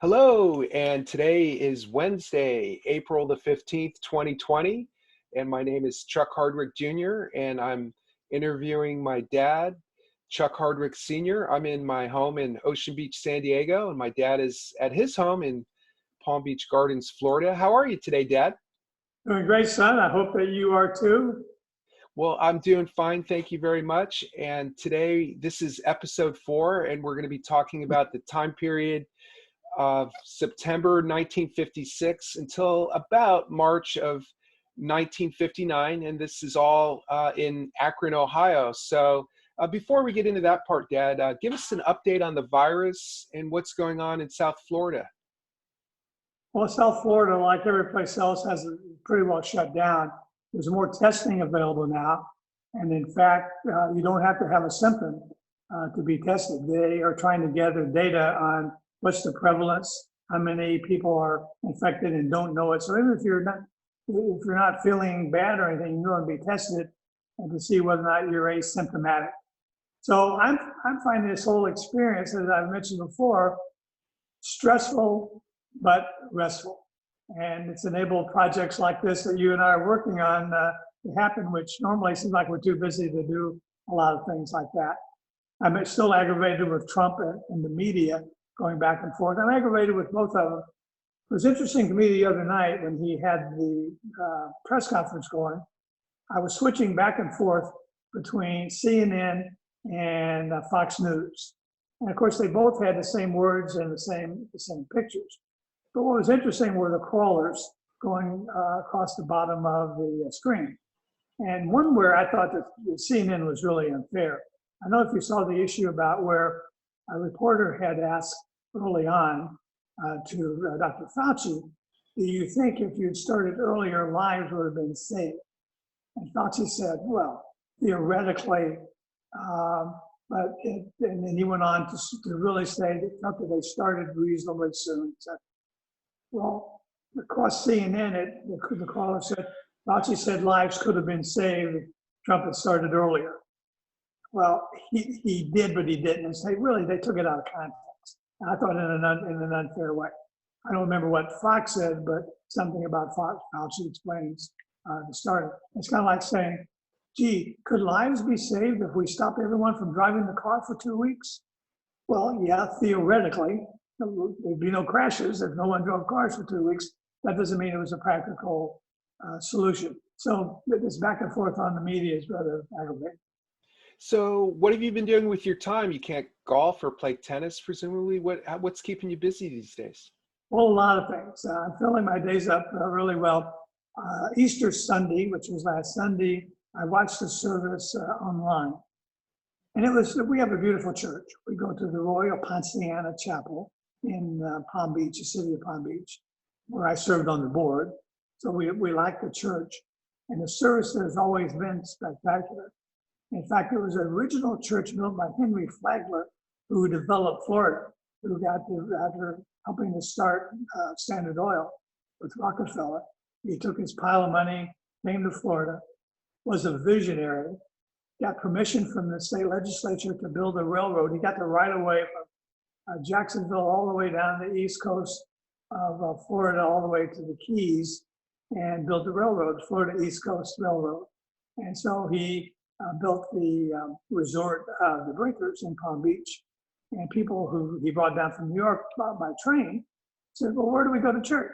Hello, and today is Wednesday, April the 15th, 2020, and my name is Chuck Hardwick Jr., and I'm interviewing my dad, Chuck Hardwick Sr. I'm in my home in Ocean Beach, San Diego, and my dad is at his home in Palm Beach Gardens, Florida. How are you today, Dad? Doing great, son. I hope that you are too. Well, I'm doing fine, thank you very much. And today, this is episode 4, and we're going to be talking about the time period of September 1956 until about March of 1959, and this is all in Akron, Ohio. So before we get into that part, Dad, give us an update on the virus and what's going on in South Florida. Well, South Florida, like every place else, has pretty well shut down. There's more testing available now. And in fact, you don't have to have a symptom to be tested. They are trying to gather data on what's the prevalence, how many people are infected and don't know it. So even if you're not feeling bad or anything, you're going to be tested and to see whether or not you're asymptomatic. So I'm finding this whole experience, as I've mentioned before, stressful but restful. And it's enabled projects like this that you and I are working on to happen, which normally seems like we're too busy to do a lot of things like that. I'm still aggravated with Trump and the media going back and forth. I'm aggravated with both of them. It was interesting to me the other night when he had the press conference going. I was switching back and forth between CNN and Fox News. And of course, they both had the same words and the same pictures. But what was interesting were the crawlers going across the bottom of the screen. And one where I thought that the CNN was really unfair. I don't know if you saw the issue about where a reporter had asked early on to Dr. Fauci, do you think if you'd started earlier, lives would have been saved? And Fauci said, well, theoretically, and then he went on to really say that they started reasonably soon. So, well, across CNN, the caller said, Fauci said lives could have been saved if Trump had started earlier. Well, he did, but he didn't. And they took it out of context. And I thought in an unfair way. I don't remember what Fox said, but something about Fauci explains the start. It's kind of like saying, gee, could lives be saved if we stopped everyone from driving the car for 2 weeks? Well, yeah, theoretically, there'd be no crashes if no one drove cars for 2 weeks. That doesn't mean it was a practical solution. So this back and forth on the media is rather aggravating. So what have you been doing with your time? You can't golf or play tennis, presumably. What's keeping you busy these days? Well, a lot of things. I'm filling my days up really well. Easter Sunday, which was last Sunday, I watched the service online. And we have a beautiful church. We go to the Royal Ponciana Chapel in Palm Beach, the city of Palm Beach, where I served on the board. So we like the church. And the service has always been spectacular. In fact, it was an original church built by Henry Flagler, who developed Florida, who got after helping to start Standard Oil with Rockefeller. He took his pile of money, came to Florida, was a visionary, got permission from the state legislature to build a railroad. He got the right of way from Jacksonville all the way down the east coast of Florida, all the way to the Keys, and built the railroad, Florida East Coast Railroad. And so he built the resort, the Breakers in Palm Beach. And people who he brought down from New York by train said, well, where do we go to church?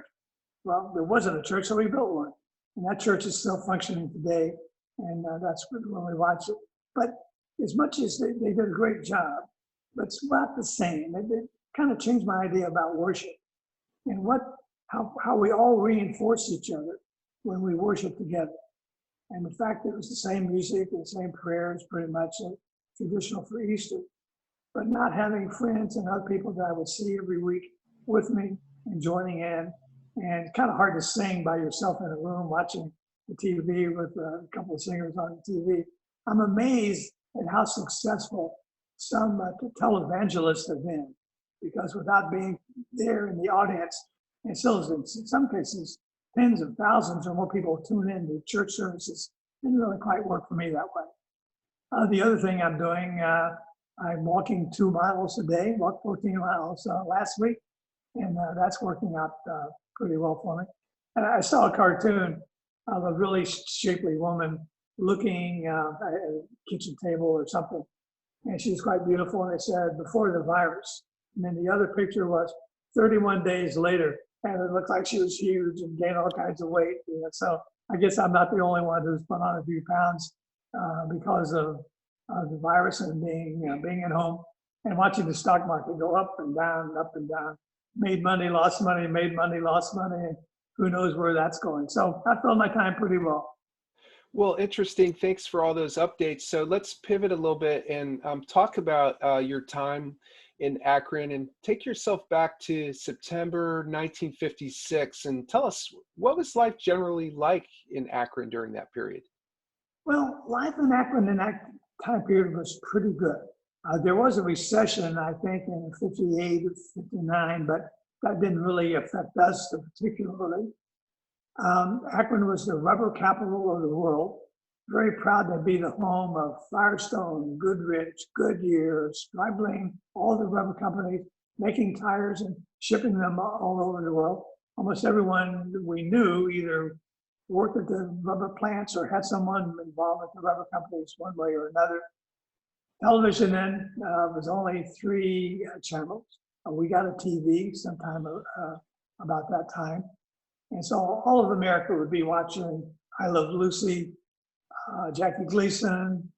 Well, there wasn't a church, so we built one. And that church is still functioning today. And that's when we watch it. But as much as they did a great job, but it's not the same. They kind of changed my idea about worship and how we all reinforce each other when we worship together. And the fact that it was the same music and the same prayers, pretty much traditional for Easter, but not having friends and other people that I would see every week with me and joining in. And it's kind of hard to sing by yourself in a room watching the TV with a couple of singers on the TV. I'm amazed at how successful some televangelists have been, because without being there in the audience, and still in some cases, tens of thousands or more people tune in to church services. Didn't really quite work for me that way. The other thing I'm doing, I'm walking 2 miles a day, walked 14 miles last week. and that's working out pretty well for me. And I saw a cartoon of a really shapely woman looking at a kitchen table or something, and she was quite beautiful. And it said before the virus, and then the other picture was 31 days later, and it looked like she was huge and gained all kinds of weight. So I guess I'm not the only one who's put on a few pounds because of the virus and being at home and watching the stock market go up and down, up and down. Made money, lost money, made money, lost money, and who knows where that's going. So I filled my time pretty well. Well, interesting. Thanks for all those updates. So let's pivot a little bit and talk about your time in Akron and take yourself back to September 1956 and tell us, what was life generally like in Akron during that period? Well, life in Akron in that time period was pretty good. There was a recession, I think, in 58 or 59, but that didn't really affect us particularly. Akron was the rubber capital of the world. Very proud to be the home of Firestone, Goodrich, Goodyear, Stribling, all the rubber companies making tires and shipping them all over the world. Almost everyone we knew either worked at the rubber plants or had someone involved with the rubber companies one way or another. Television then was only 3 channels. We got a TV sometime about that time. And so all of America would be watching I Love Lucy, Jackie Gleason,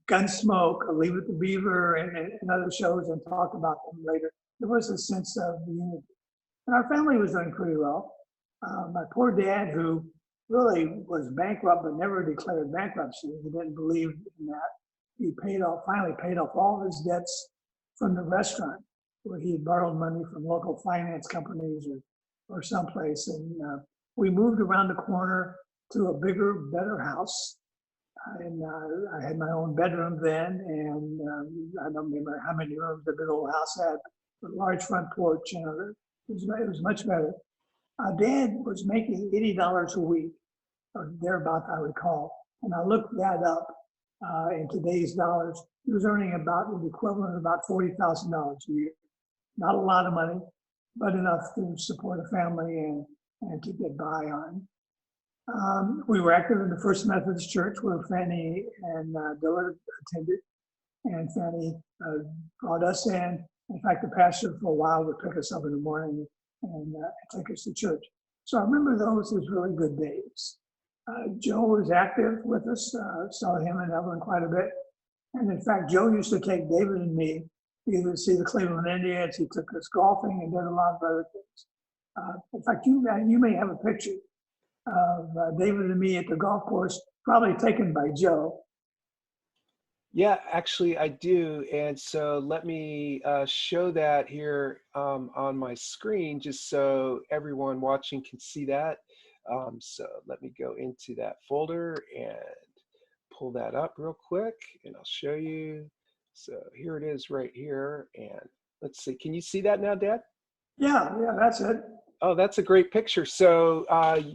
Gunsmoke, Leave It to Beaver, and other shows, and talk about them later. There was a sense of unity. And our family was doing pretty well. My poor dad, who really was bankrupt but never declared bankruptcy, he didn't believe in that. He finally paid off all his debts from the restaurant, where he had borrowed money from local finance companies or someplace. And we moved around the corner to a bigger, better house. And I had my own bedroom then, and I don't remember how many rooms the big old house had, a large front porch, it was much better. Dad was making $80 a week, or thereabout, I recall. And I looked that up in today's dollars. He was earning about the equivalent of about $40,000 a year. Not a lot of money, but enough to support a family and to get by on. We were active in the First Methodist Church, where Fanny and Dillard attended, and Fanny brought us in. In fact, the pastor for a while would pick us up in the morning and take us to church. So I remember those as really good days. Joe was active with us, saw him and Evelyn quite a bit. And in fact, Joe used to take David and me either to see the Cleveland Indians. He took us golfing and did a lot of other things. In fact, you may have a picture of David and me at the golf course, probably taken by Joe. Yeah, actually I do. And so let me show that here on my screen, just so everyone watching can see that. So let me go into that folder and pull that up real quick, and I'll show you. So here it is right here. And let's see, can you see that now, Dad? Yeah, that's it. Oh, that's a great picture. So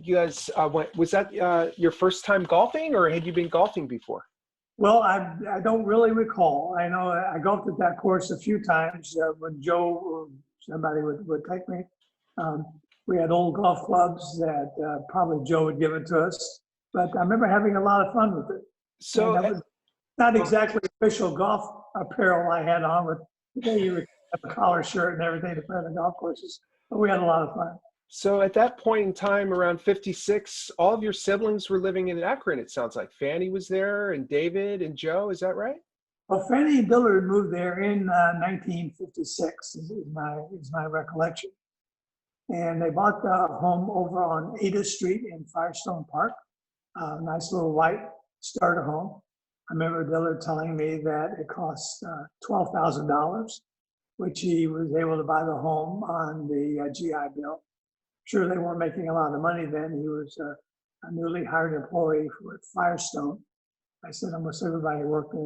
you guys was that your first time golfing, or had you been golfing before? Well, I don't really recall. I know I golfed at that course a few times when Joe or somebody would take me. We had old golf clubs that probably Joe had given to us, but I remember having a lot of fun with it. So that was not exactly official golf apparel I had on, with you would have a collar shirt and everything to play on the golf courses, but we had a lot of fun. So at that point in time, around 56, all of your siblings were living in Akron, it sounds like. Fanny was there, and David and Joe, is that right? Well, Fanny and Dillard moved there in 1956, is my recollection. And they bought the home over on Ada Street in Firestone Park, a nice little white starter home. I remember Dillard telling me that it cost $12,000, which he was able to buy the home on the GI Bill. Sure, they weren't making a lot of money then. He was a newly hired employee with Firestone. I said almost everybody worked for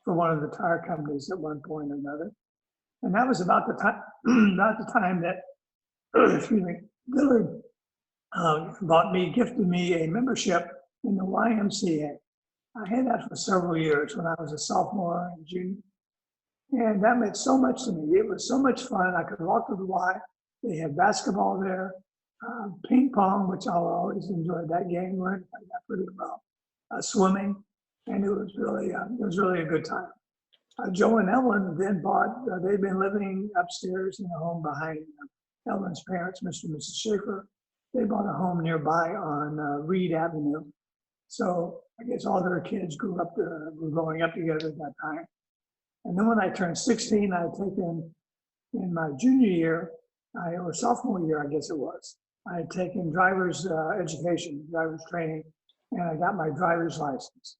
one of the tire companies at one point or another. And that was about the time that, excuse me, Dillard gifted me a membership in the YMCA. I had that for several years when I was a sophomore and junior. And that meant so much to me. It was so much fun. I could walk to the Y. They had basketball there, ping pong, which I always enjoyed that game. Learned that pretty well. Swimming, and it was really a good time. Joe and Ellen then bought. They'd been living upstairs in a home behind Ellen's parents, Mr. and Mrs. Schaefer. They bought a home nearby on Reed Avenue. So I guess all their kids were growing up together at that time. And then when I turned 16, I had taken, in my junior year, or sophomore year, I guess it was, I had taken driver's education, driver's training, and I got my driver's license.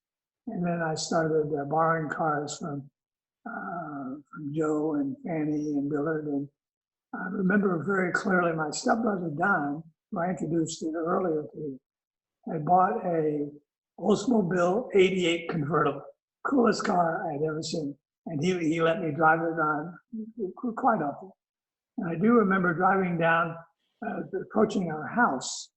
And then I started borrowing cars from Joe and Fanny and Dillard. And I remember very clearly my stepbrother Don, who I introduced it earlier to you, I bought a Oldsmobile 88 convertible, coolest car I'd ever seen. And he let me drive it on quite often. And I do remember driving down, approaching our house,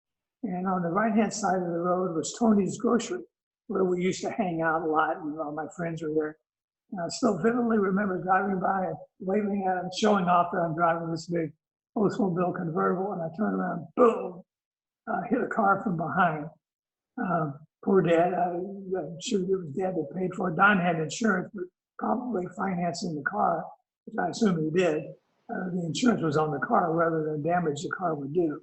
and on the right-hand side of the road was Tony's Grocery, where we used to hang out a lot, and all my friends were there. And I still vividly remember driving by and waving at him, showing off that I'm driving this big Oldsmobile convertible, and I turned around, boom, hit a car from behind. Poor Dad, I'm sure it was Dad that paid for it. Don had insurance, but probably financing the car, which I assume he did. The insurance was on the car rather than damage the car would do.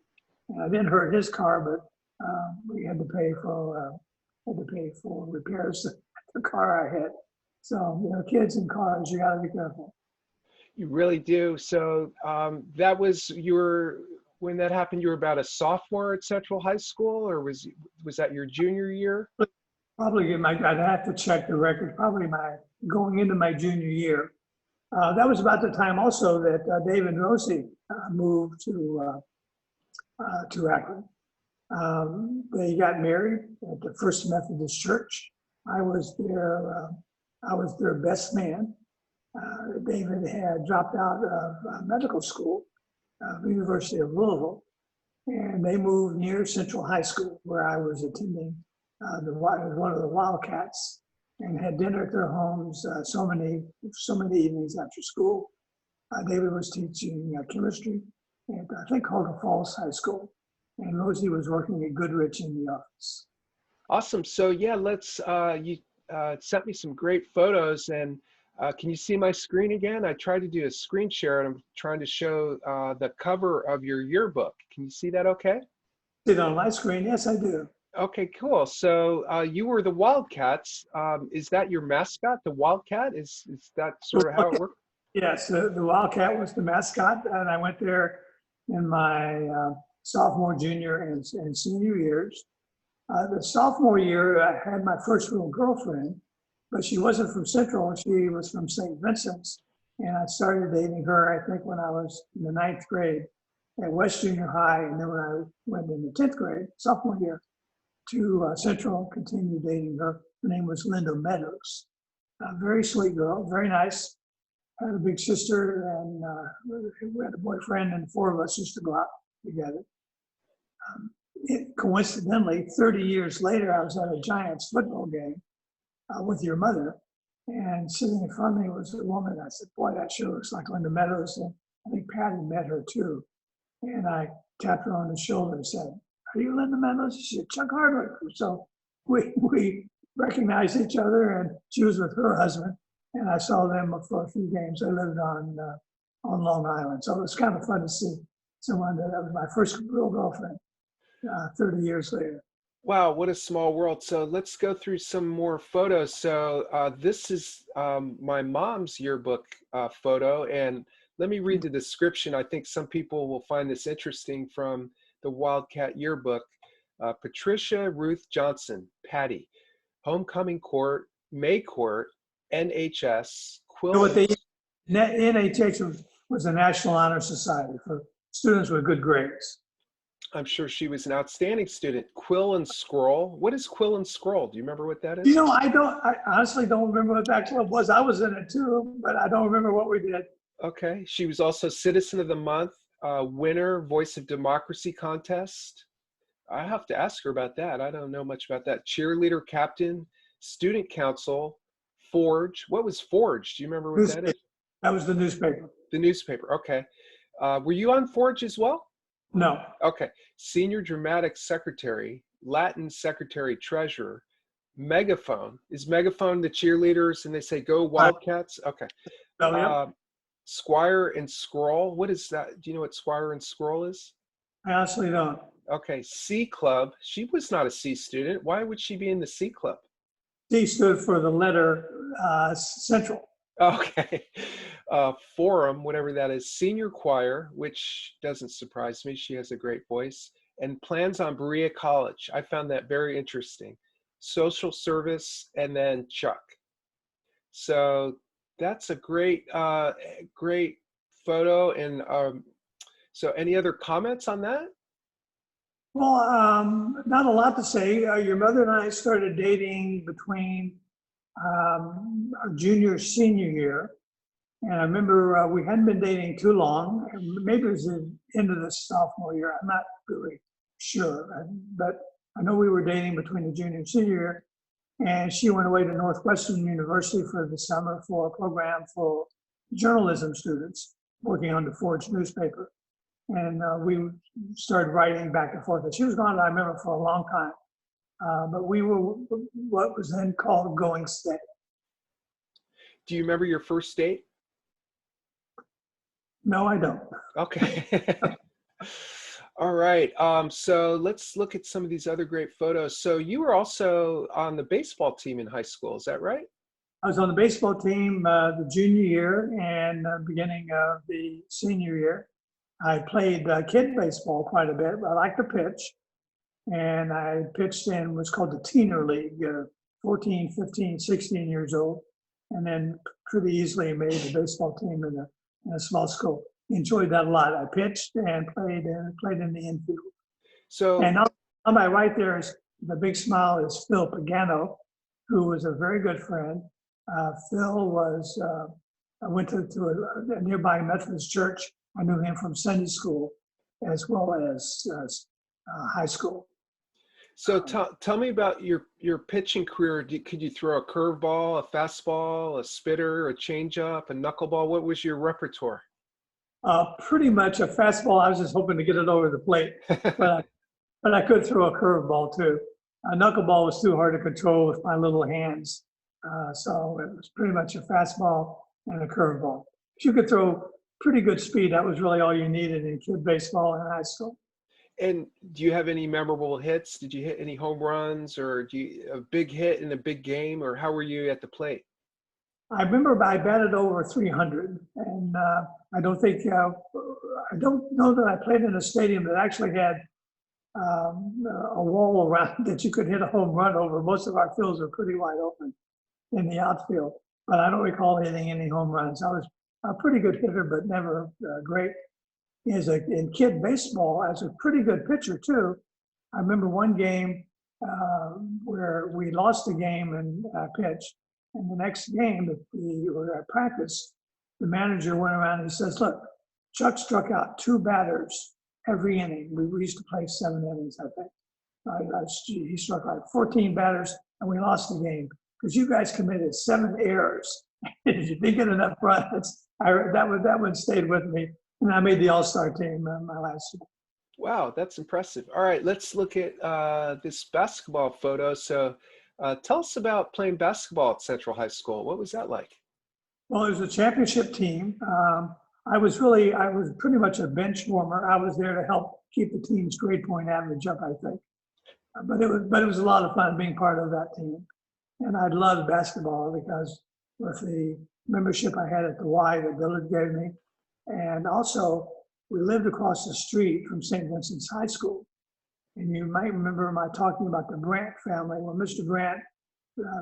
And I didn't hurt his car, but we had to pay for repairs to the car I had. So, kids and cars, you got to be careful. You really do. So that was when that happened, you were about a sophomore at Central High School, or was that your junior year? Probably I'd have to check the record. Probably going into my junior year. That was about the time also that Dave and Rosie moved to Akron. They got married at the First Methodist Church. I was their best man. David had dropped out of medical school, University of Louisville, and they moved near Central High School, where I was attending one of the Wildcats, and had dinner at their homes so many evenings after school. David was teaching chemistry at, I think, Holden Falls High School, and Rosie was working at Goodrich in the office. Awesome. So yeah, you sent me some great photos, and can you see my screen again? I tried to do a screen share, and I'm trying to show the cover of your yearbook. Can you see that okay? See it on my screen? Yes, I do. Okay, cool. So you were the Wildcats. Is that your mascot, the Wildcat? Is that sort of how it worked? Yes, the Wildcat was the mascot, and I went there in my sophomore, junior, and senior years. The sophomore year, I had my first real girlfriend, but she wasn't from Central. She was from St. Vincent's, and I started dating her, I think, when I was in the 9th grade at West Junior High, and then when I went in the 10th grade, sophomore year, to Central, continued dating her. Her name was Linda Meadows. A very sweet girl, very nice. Had a big sister, and we had a boyfriend, and 4 of us used to go out together. Coincidentally, 30 years later, I was at a Giants football game with your mother, and sitting in front of me was a woman. I said, boy, that sure looks like Linda Meadows. And I think Patty met her too. And I tapped her on the shoulder and said, are you Linda Meadows? She said, Chuck Hardwick. So we recognized each other, and she was with her husband, and I saw them for a few games. They lived on Long Island. So it was kind of fun to see someone that was my first real girlfriend 30 years later. Wow, what a small world. So let's go through some more photos. So this is my mom's yearbook photo, and let me read the description. I think some people will find this interesting from the Wildcat yearbook. Patricia Ruth Johnson, Patty, Homecoming Court, May Court, NHS, Quill. You know what NHS was the National Honor Society for students with good grades. I'm sure she was an outstanding student. Quill and Scroll. What is Quill and Scroll? Do you remember what that is? You know, I honestly don't remember what that club was. I was in it too, but I don't remember what we did. Okay. She was also Citizen of the Month, winner, Voice of Democracy contest. I have to ask her about that. I don't know much about that. Cheerleader captain, student council, Forge. What was Forge? Do you remember what that is? That was the newspaper. The newspaper. Okay. Were you on Forge as well? No. Okay. Senior dramatic secretary, Latin secretary treasurer, megaphone. Is megaphone the cheerleaders and they say go I, Wildcats? Okay. oh, yeah. Squire and scroll. What is that? Do you know what Squire and scroll is? I honestly don't. Okay. C club. She was not a C student. Why would she be in the C club? C stood for the letter Central. Okay. Forum, whatever that is, senior choir, which doesn't surprise me. She has a great voice. And plans on Berea College. I found that very interesting. Social service, and then Chuck. So that's a great photo. And so any other comments on that? Well, not a lot to say. Your mother and I started dating between our junior, senior year. And I remember we hadn't been dating too long. Maybe it was the end of the sophomore year. I'm not really sure. But I know we were dating between the junior and senior year. And she went away to Northwestern University for the summer for a program for journalism students working on the Forge newspaper. And we started writing back and forth. And she was gone, I remember, for a long time. But we were what was then called going steady. Do you remember your first date? No, I don't. Okay. All right. So let's look at some of these other great photos. So you were also on the baseball team in high school, is that right? I was on the baseball team the junior year and beginning of the senior year. I played kid baseball quite a bit. I liked to pitch. And I pitched in what's called the Teener League, 14, 15, 16 years old. And then pretty easily made the baseball team in a small school. Enjoyed that a lot. I pitched and played in the infield. So, and on my right there is the big smile is Phil Pagano, who was a very good friend. Phil was, I went to a nearby Methodist church. I knew him from Sunday school as well as high school. So tell me about your pitching career. Could you throw a curveball, a fastball, a spitter, a changeup, a knuckleball? What was your repertoire? Pretty much a fastball. I was just hoping to get it over the plate, but I could throw a curveball too. A knuckleball was too hard to control with my little hands, so it was pretty much a fastball and a curveball. If you could throw pretty good speed, that was really all you needed in kid baseball in high school. And do you have any memorable hits? Did you hit any home runs, or a big hit in a big game, or how were you at the plate? I remember I batted over 300, and I don't know that I played in a stadium that actually had a wall around that you could hit a home run over. Most of our fields were pretty wide open in the outfield, but I don't recall hitting any home runs. I was a pretty good hitter, but never great. In kid baseball, I was a pretty good pitcher too. I remember one game where we lost the game and pitched. And the next game, we were at practice, the manager went around and he says, look, Chuck struck out 2 batters every inning. We used to play 7 innings, I think. He struck out 14 batters and we lost the game because you guys committed 7 errors. If you didn't get enough runs, that one stayed with me. And I made the All-Star team my last year. Wow, that's impressive. All right, let's look at this basketball photo. So tell us about playing basketball at Central High School. What was that like? Well, it was a championship team. I was pretty much a bench warmer. I was there to help keep the team's grade point average up, I think. But it was a lot of fun being part of that team. And I loved basketball because with the membership I had at the Y that Village gave me, and also we lived across the street from St. Vincent's High School. And you might remember my talking about the Brandt family. Well, Mr. Brandt,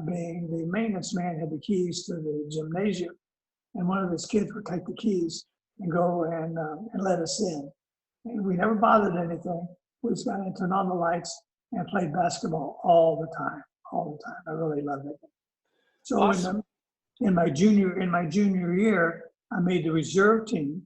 being the maintenance man, had the keys to the gymnasium. And one of his kids would take the keys and go and let us in. And we never bothered anything. We just got in, turned on the lights, and played basketball all the time. I really loved it. So awesome. in my junior year, I made the reserve team,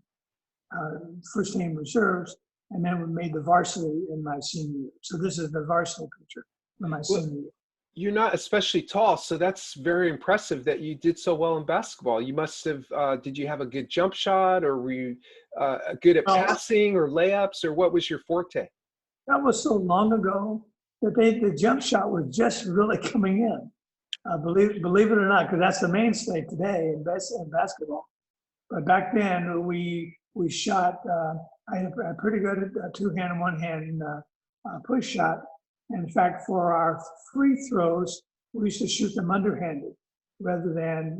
first team reserves, and then we made the varsity in my senior year. So this is the varsity picture in my senior year. you're not especially tall, so that's very impressive that you did so well in basketball. You must have, did you have a good jump shot, or were you good at Well, passing or layups, or what was your forte? that was so long ago that the jump shot was just really coming in. Believe it or not, because that's the mainstay today in basketball. But back then we shot. I had a pretty good two-hand and one-hand push shot. In fact, for our free throws, we used to shoot them underhanded rather than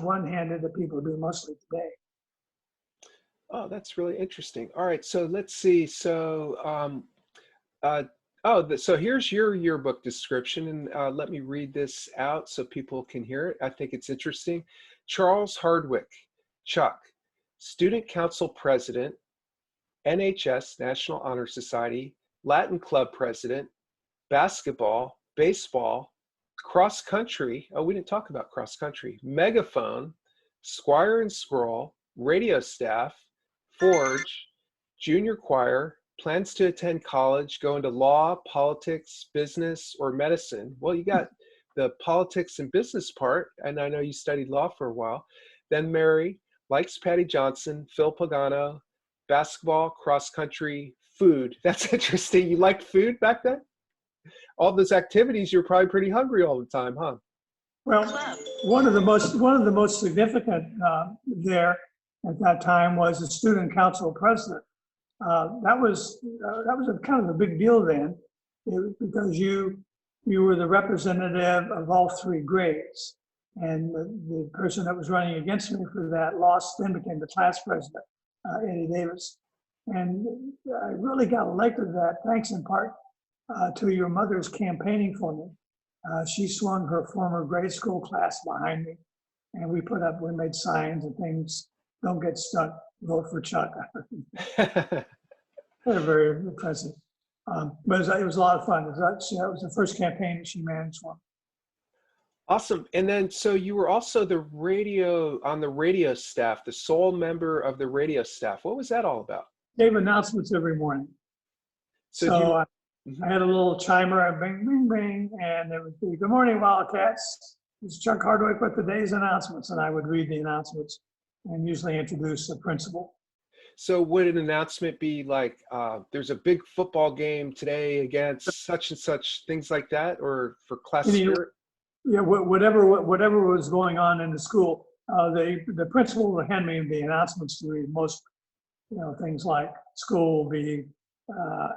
one-handed that people do mostly today. Oh, that's really interesting. All right, so let's see. So, uh, oh, so here's your yearbook description, and let me read this out so people can hear it. I think it's interesting. Charles Hardwick, Chuck, Student Council President, NHS, National Honor Society, Latin Club President, basketball, baseball, cross country. Oh, we didn't talk about cross country. Megaphone, Squire and Scroll, radio staff, Forge, junior choir, plans to attend college, go into law, politics, business, or medicine. Well, you got the politics and business part, and I know you studied law for a while. Then Mary, likes Patty Johnson, Phil Pagano, basketball, cross country, food. That's interesting. You liked food back then? All those activities, you're probably pretty hungry all the time, huh? Well, one of the most significant there at that time was the student council president. That was a kind of a big deal then, because you were the representative of all three grades, and the person that was running against me for that lost, then became the class president, Eddie Davis, and I really got elected to that thanks in part to your mother's campaigning for me. She swung her former grade school class behind me, and we made signs and things. Don't get stuck, vote for Chuck. They're very impressive. But it was a lot of fun. That was the first campaign that she managed for. Awesome. And then, so you were also on the radio staff, the sole member of the radio staff. What was that all about? Gave announcements every morning. So I had a little chimer, bing, bing, bing, and it would be, "Good morning, Wildcats. This is Chuck Hardwick with the day's announcements," and I would read the announcements and usually introduce the principal. So would an announcement be like, there's a big football game today against such and such, things like that, or for class spirit? Yeah, whatever was going on in the school, the principal would hand me the announcements to read. Most, things like school will be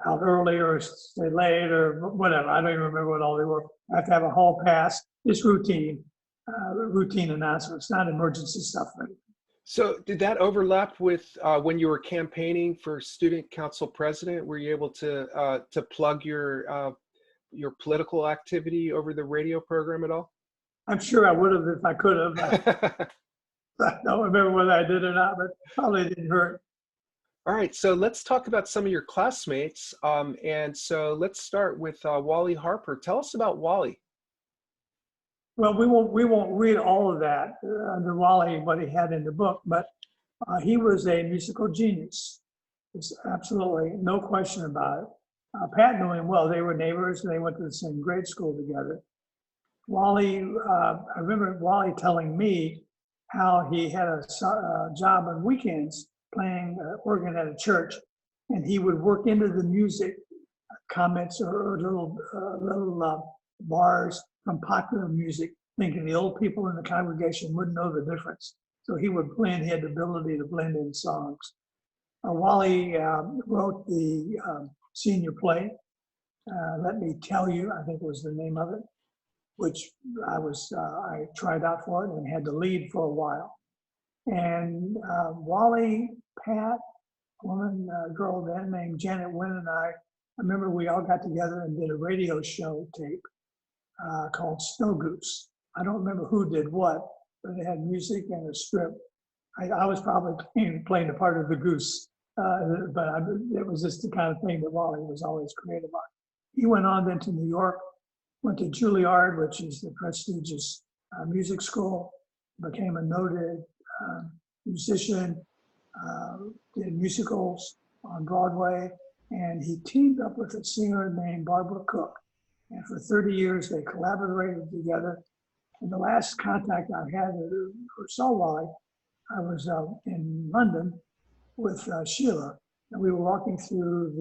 out early or stay late or whatever. I don't even remember what all they were. I have to have a hall pass. It's routine announcements, not emergency stuff. So did that overlap with when you were campaigning for student council president? Were you able to plug your political activity over the radio program at all? I'm sure I would have if I could have. I don't remember whether I did or not, but probably didn't hurt. All right, so let's talk about some of your classmates. And so let's start with Wally Harper. Tell us about Wally. Well, we won't read all of that under Wally, what he had in the book, but he was a musical genius. There's absolutely no question about it. Pat knew him well. They were neighbors, and they went to the same grade school together. Wally, I remember Wally telling me how he had a job on weekends playing organ at a church, and he would work into the music comments or little bars from popular music, thinking the old people in the congregation wouldn't know the difference. So he would blend, he had the ability to blend in songs. Wally wrote the senior play, Let Me Tell You, I think was the name of it, which I tried out for it and had to lead for a while. And Wally, Pat, girl then named Janet Wynn, and I remember we all got together and did a radio show tape called Snow Goose. I don't remember who did what, but it had music and a strip. I was probably playing the part of the goose, but it was just the kind of thing that Wally was always creative on. He went on then to New York, went to Juilliard, which is the prestigious music school, became a noted musician, did musicals on Broadway, and he teamed up with a singer named Barbara Cook. And for 30 years, they collaborated together. And the last contact I had or saw Wally, I was in London with Sheila, and we were walking through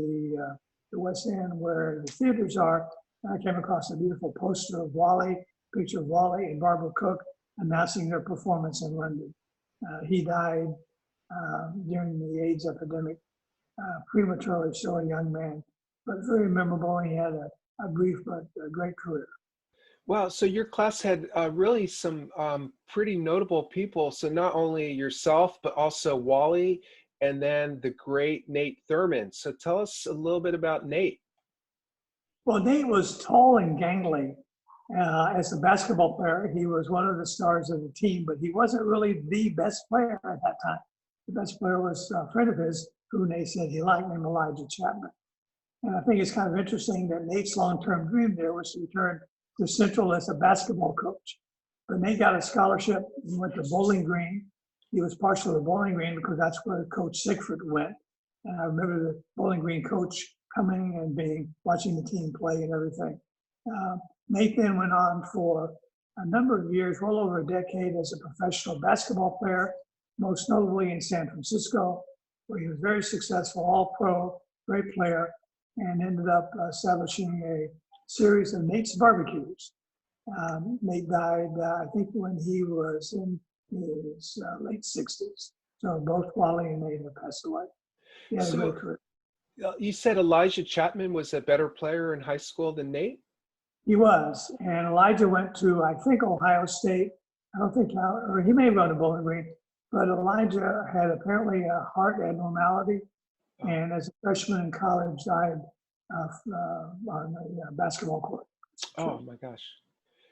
the West End where the theaters are, and I came across a beautiful poster of Wally, picture of Wally and Barbara Cook announcing their performance in London. He died during the AIDS epidemic, prematurely, so a young man, but very memorable. He had a brief but a great career. Wow, so your class had really some pretty notable people. So not only yourself, but also Wally, and then the great Nate Thurman. So tell us a little bit about Nate. Well, Nate was tall and gangly. As a basketball player, he was one of the stars of the team, but he wasn't really the best player at that time. The best player was a friend of his, who Nate said he liked, named Elijah Chapman. And I think it's kind of interesting that Nate's long-term dream there was to return to Central as a basketball coach. But Nate got a scholarship. He went to Bowling Green. He was partial to Bowling Green because that's where Coach Sigford went. And I remember the Bowling Green coach coming and watching the team play and everything. Nate then went on for a number of years, well over a decade, as a professional basketball player, most notably in San Francisco, where he was very successful, all-pro, great player, and ended up establishing a series of Nate's Barbecues. Nate died, I think, when he was in his late 60s. So both Wally and Nate have passed away. He had a great career. You said Elijah Chapman was a better player in high school than Nate? He was. And Elijah went to, I think, Ohio State. I don't think, or he may have gone to Bowling Green, but Elijah had apparently a heart abnormality. And as a freshman in college, died on the basketball court. Oh my gosh.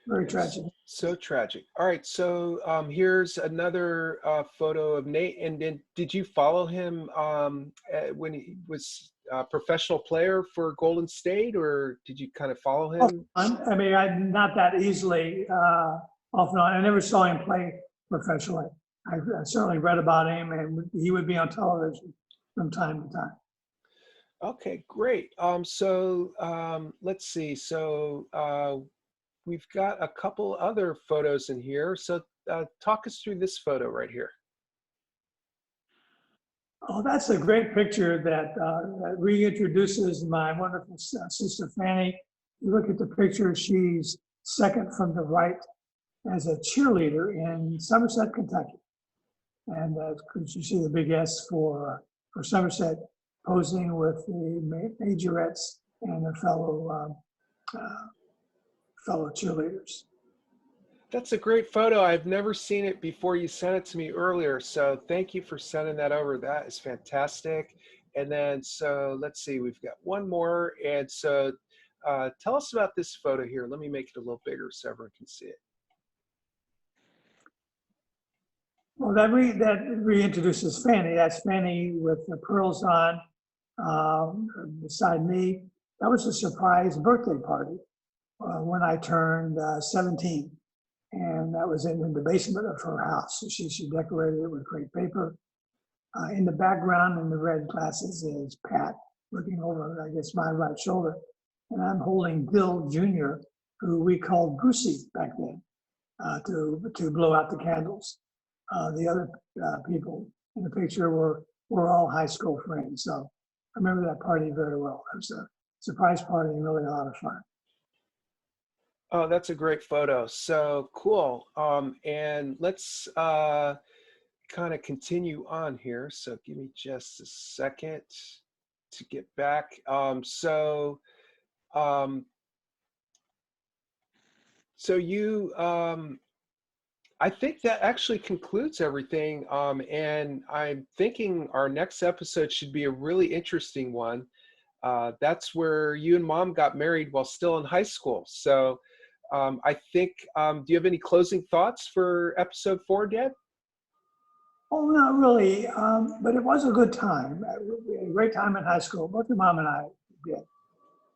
Very tragic. So tragic. All right, so here's another photo of Nate. And then did you follow him when he was a professional player for Golden State, or did you kind of follow him? I mean, not that easily off and on. I never saw him play professionally. I certainly read about him, and he would be on television from time to time. Okay, great. Let's see. So we've got a couple other photos in here. So talk us through this photo right here. Oh, that's a great picture that reintroduces my wonderful sister, Fanny. You look at the picture, she's second from the right as a cheerleader in Somerset, Kentucky. And you see the big S for Somerset, posing with the majorettes and their fellow cheerleaders. That's a great photo. I've never seen it before. You sent it to me earlier. So thank you for sending that over. That is fantastic. And then, so let's see, we've got one more. And so tell us about this photo here. Let me make it a little bigger so everyone can see it. Well, that reintroduces Fanny. That's Fanny with the pearls on beside me. That was a surprise birthday party when I turned 17. And that was in the basement of her house. So she decorated it with crepe paper. In the background in the red glasses is Pat looking over, I guess, my right shoulder. And I'm holding Bill Jr., who we called Brucey back then, to blow out the candles. The other people in the picture were all high school friends. So I remember that party very well. It was a surprise party and really a lot of fun. Oh, that's a great photo. So cool. And let's kind of continue on here. So give me just a second to get back. So you, I think that actually concludes everything. And I'm thinking our next episode should be a really interesting one. That's where you and Mom got married while still in high school. So I think, do you have any closing thoughts for episode 4, Dad? Oh, not really, but it was a good time. We had a great time in high school. Both your mom and I did. It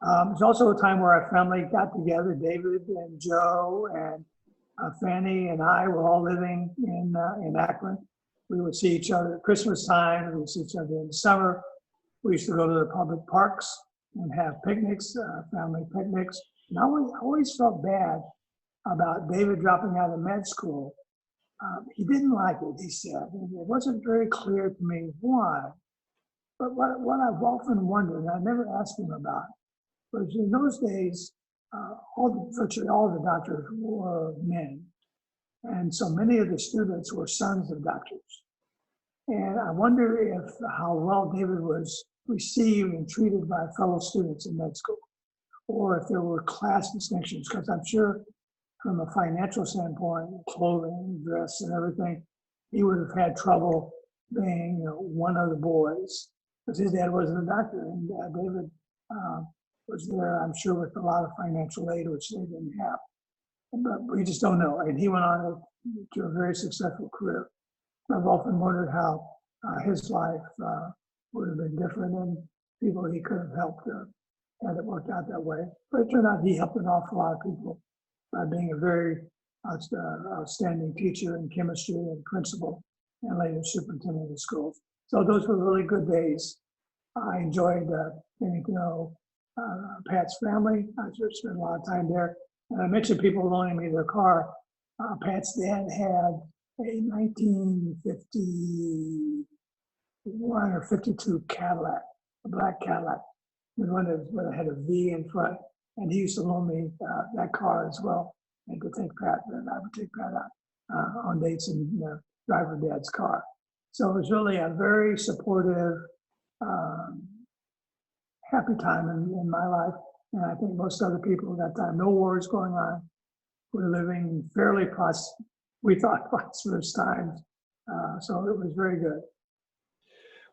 was also a time where our family got together. David and Joe and Fanny and I were all living in Akron. We would see each other at Christmas time. We would see each other in the summer. We used to go to the public parks and have picnics, family picnics. And I always felt bad about David dropping out of med school. He didn't like it, he said. And it wasn't very clear to me why. But what I've often wondered, and I never asked him about, was in those days, virtually all the doctors were men. And so many of the students were sons of doctors. And I wonder if how well David was received and treated by fellow students in med school, or if there were class distinctions, because I'm sure from a financial standpoint, clothing, dress, and everything, he would have had trouble being, one of the boys, because his dad wasn't a doctor, and David was there, I'm sure, with a lot of financial aid, which they didn't have. But we just don't know. And he went on to a very successful career. I've often wondered how his life would have been different, and people he could have helped had it worked out that way. But it turned out he helped an awful lot of people by being a very outstanding teacher in chemistry and principal, and later superintendent of schools. So those were really good days. I enjoyed getting to know Pat's family. I just spent a lot of time there. And I mentioned people loaning me their car. Pat's dad had a 1951 or 52 Cadillac, a black Cadillac, the one that had a V in front. And he used to loan me that car as well, and to take Pat, and I would take Pat out on dates and drive her dad's car. So it was really a very supportive, happy time in my life. And I think most other people at that time, no wars going on. We're living fairly we thought prosperous times. So it was very good.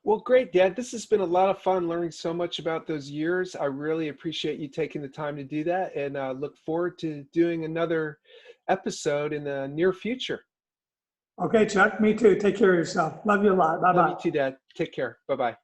Well, great, Dad. This has been a lot of fun learning so much about those years. I really appreciate you taking the time to do that, and look forward to doing another episode in the near future. Okay, Chuck, me too. Take care of yourself. Love you a lot. Bye-bye. Love you too, Dad. Take care. Bye-bye.